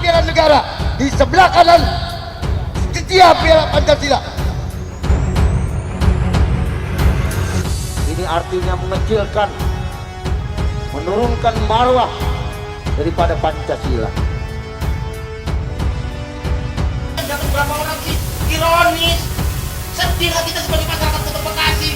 Piala Negara, di sebelah kanan setia Piala Pancasila. Ini artinya mengecilkan, menurunkan marwah daripada Pancasila. Dapat berapa orang sih? Ironis. Sedih kita sebagai masyarakat Kota Bekasi.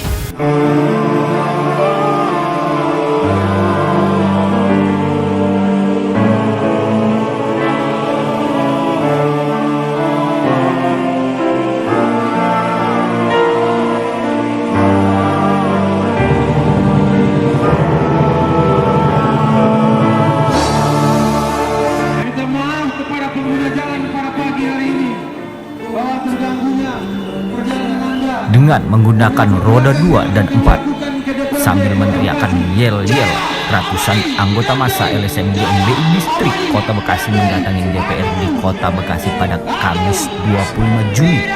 Dengan menggunakan roda 2 dan 4 sambil meneriakkan yel-yel, ratusan anggota massa LSM GMBI Distrik Kota Bekasi mendatangi DPRD Kota Bekasi pada Kamis 25 Juni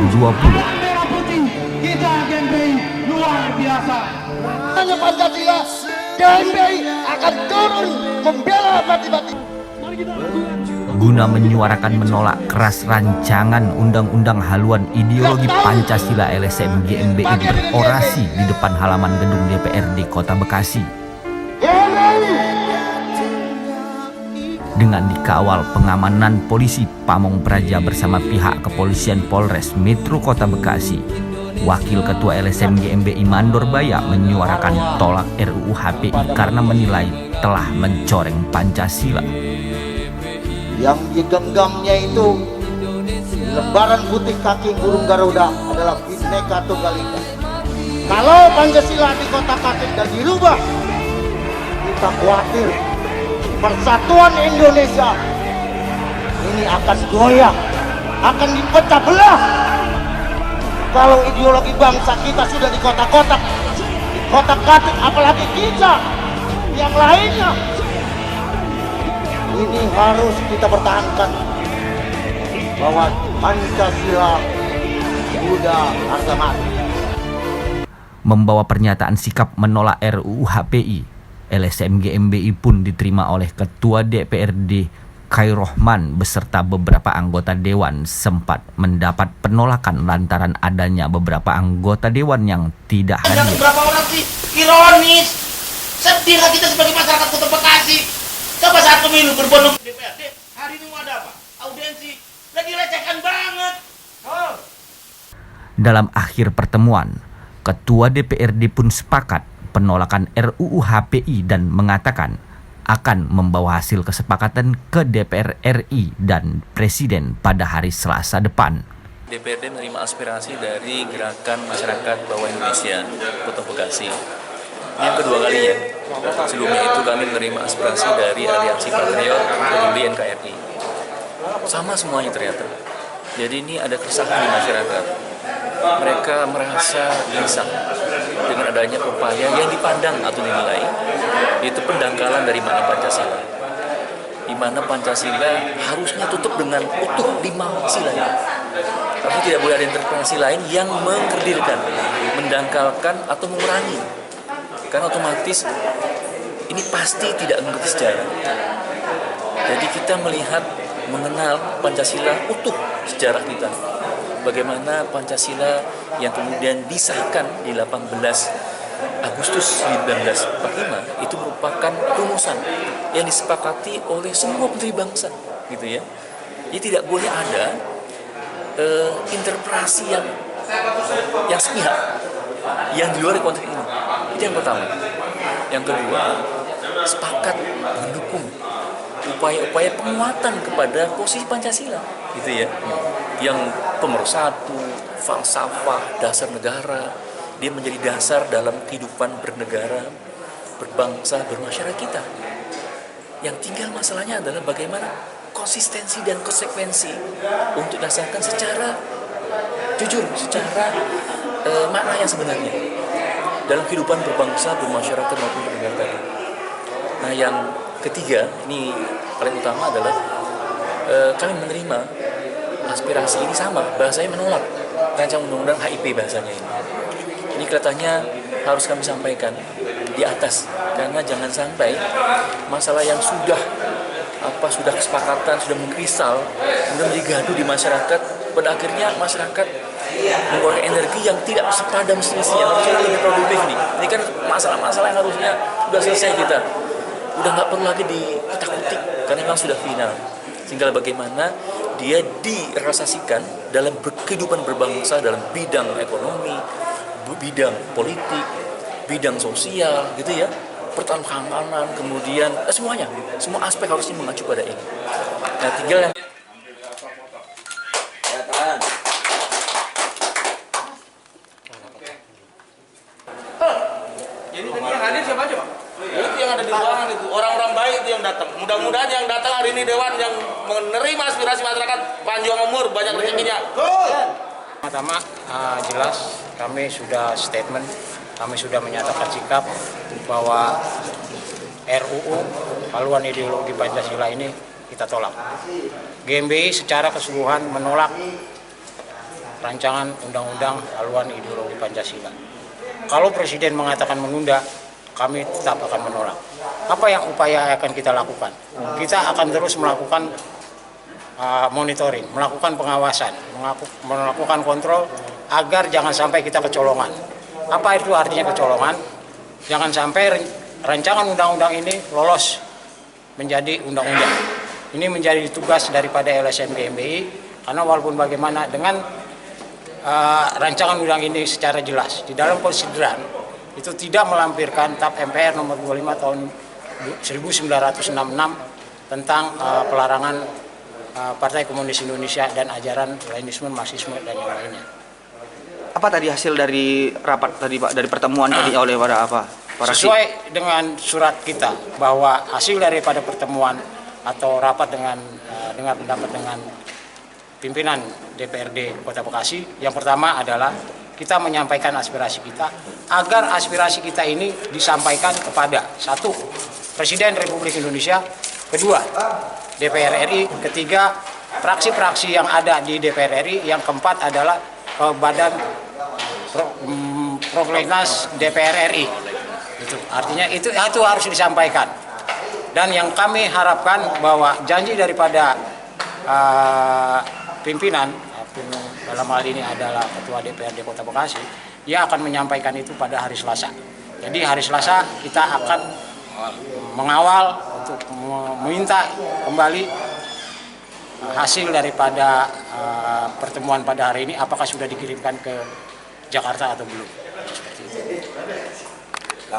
2020. Kita GMBI luar biasa. Hanya Pancasila, GMBI akan turun membela mati-mati. Guna menyuarakan menolak keras rancangan undang-undang haluan ideologi Pancasila, LSM GMBI berorasi di depan halaman gedung DPRD Kota Bekasi. Dengan dikawal pengamanan polisi Pamong Praja bersama pihak kepolisian Polres Metro Kota Bekasi, Wakil Ketua LSM GMBI Mandor Baya menyuarakan tolak RUU HPI karena menilai telah mencoreng Pancasila. Yang digenggamnya itu lembaran putih kaki burung Garuda adalah Bhinneka Tunggal Ika. Kalau Pancasila dikotak-atik dan dirubah, kita khawatir persatuan Indonesia ini akan goyah, akan dipecah belah. Kalau ideologi bangsa kita sudah dikotak-kotak, dikotak-atik, apalagi kita yang lainnya. Ini harus kita pertahankan bahwa Pancasila sudah harga mati. Membawa pernyataan sikap menolak RUU HPI, LSM GMBI pun diterima oleh Ketua DPRD Khairohman beserta beberapa anggota Dewan sempat mendapat penolakan lantaran adanya beberapa anggota Dewan yang tidak hadir. Dapat berapa orang sih? Ironis. Sedih kita sebagai masyarakat Kota Bekasi. Coba saat pemilu berbondong DPRD, hari ini mau ada apa? Audiensi. Lagi recehkan banget. Oh. Dalam akhir pertemuan, Ketua DPRD pun sepakat penolakan RUU HPI dan mengatakan akan membawa hasil kesepakatan ke DPR RI dan Presiden pada hari Selasa depan. DPRD menerima aspirasi dari Gerakan Masyarakat Bawah Indonesia Kota Bekasi. Yang kedua kalinya. Sebelumnya itu kami menerima aspirasi dari Aliansi Patriot Peduli NKRI. Sama semuanya ternyata. Jadi ini ada keresahan di masyarakat. Mereka merasa gelisah dengan adanya upaya yang dipandang atau dinilai yaitu pendangkalan dari makna Pancasila. Di mana Pancasila harusnya tutup dengan utuh 5 silanya. Tapi tidak boleh ada interpretasi lain yang mengkerdilkan, mendangkalkan atau mengurangi. Karena otomatis ini pasti tidak mengerti sejarah. Jadi kita melihat, mengenal Pancasila utuh sejarah kita. Bagaimana Pancasila yang kemudian disahkan di 18 Agustus 1945 itu merupakan rumusan yang disepakati oleh semua pendiri bangsa, gitu ya. Jadi tidak boleh ada interpretasi yang sepihak, yang di luar konteks ini. Itu yang pertama. Yang kedua, sepakat mendukung upaya-upaya penguatan kepada posisi Pancasila, gitu ya. Yang pemersatu, falsafah, dasar negara, dia menjadi dasar dalam kehidupan bernegara, berbangsa, bermasyarakat kita. Yang tinggal masalahnya adalah bagaimana konsistensi dan konsekuensi untuk dilaksanakan secara jujur, secara makna yang sebenarnya dalam kehidupan berbangsa, bermasyarakat maupun bernegara tadi. Nah, yang ketiga, ini paling utama adalah kami menerima aspirasi ini sama, bahasanya menolak rancangan undang-undang HIP bahasanya ini. Ini kelihatannya harus kami sampaikan di atas, karena jangan sampai masalah yang sudah sudah kesepakatan, sudah mengkristal, kemudian menjadi gaduh di masyarakat. Pada akhirnya masyarakat mengeluarkan energi yang tidak sepadan semestinya, harusnya lebih produktif nih. Ini kan masalah-masalah yang harusnya sudah selesai kita. Udah nggak perlu lagi dikutak-kutik karena memang sudah final. Tinggal bagaimana dia direalisasikan dalam kehidupan berbangsa, dalam bidang ekonomi, bidang politik, bidang sosial, gitu ya, pertahanan, kemudian semuanya, semua aspek harusnya mengacu pada ini. Nah, tinggal yang Jadi tadi yang hadir siapa aja, Pak? Itu yang ada di ruangan itu, orang-orang baik itu yang datang. Mudah-mudahan yang datang hari ini Dewan yang menerima aspirasi masyarakat panjang umur, banyak rezekinya. Pertama, jelas kami sudah statement, kami sudah menyatakan sikap bahwa RUU haluan ideologi Pancasila ini kita tolak. GMBI secara keseluruhan menolak rancangan undang-undang haluan ideologi Pancasila. Kalau Presiden mengatakan menunda, kami tetap akan menolak. Apa yang upaya akan kita lakukan? Kita akan terus melakukan monitoring, melakukan pengawasan, melakukan kontrol agar jangan sampai kita kecolongan. Apa itu artinya kecolongan? Jangan sampai rancangan undang-undang ini lolos menjadi undang-undang. Ini menjadi tugas daripada LSM GMBI, karena walaupun bagaimana dengan rancangan undang ini secara jelas di dalam konsideran itu tidak melampirkan TAP MPR nomor 25 tahun 1966 tentang pelarangan Partai Komunis Indonesia dan ajaran Leninisme, Marxisme dan yang lainnya. Apa tadi hasil dari rapat tadi Pak, dari pertemuan tadi oleh para sesuai dengan surat kita bahwa hasil daripada pertemuan atau rapat dengan dengar pendapat dengan pimpinan DPRD Kota Bekasi, yang pertama adalah kita menyampaikan aspirasi kita agar aspirasi kita ini disampaikan kepada satu, Presiden Republik Indonesia, kedua, DPR RI, ketiga, fraksi-fraksi yang ada di DPR RI, yang keempat adalah Badan Prolegnas DPR RI. Itu artinya itu harus disampaikan. Dan yang kami harapkan bahwa janji daripada pimpinan dalam hal ini adalah Ketua DPRD Kota Bekasi, dia akan menyampaikan itu pada hari Selasa. Jadi hari Selasa kita akan mengawal untuk meminta kembali hasil daripada pertemuan pada hari ini, apakah sudah dikirimkan ke Jakarta atau belum. Seperti itu.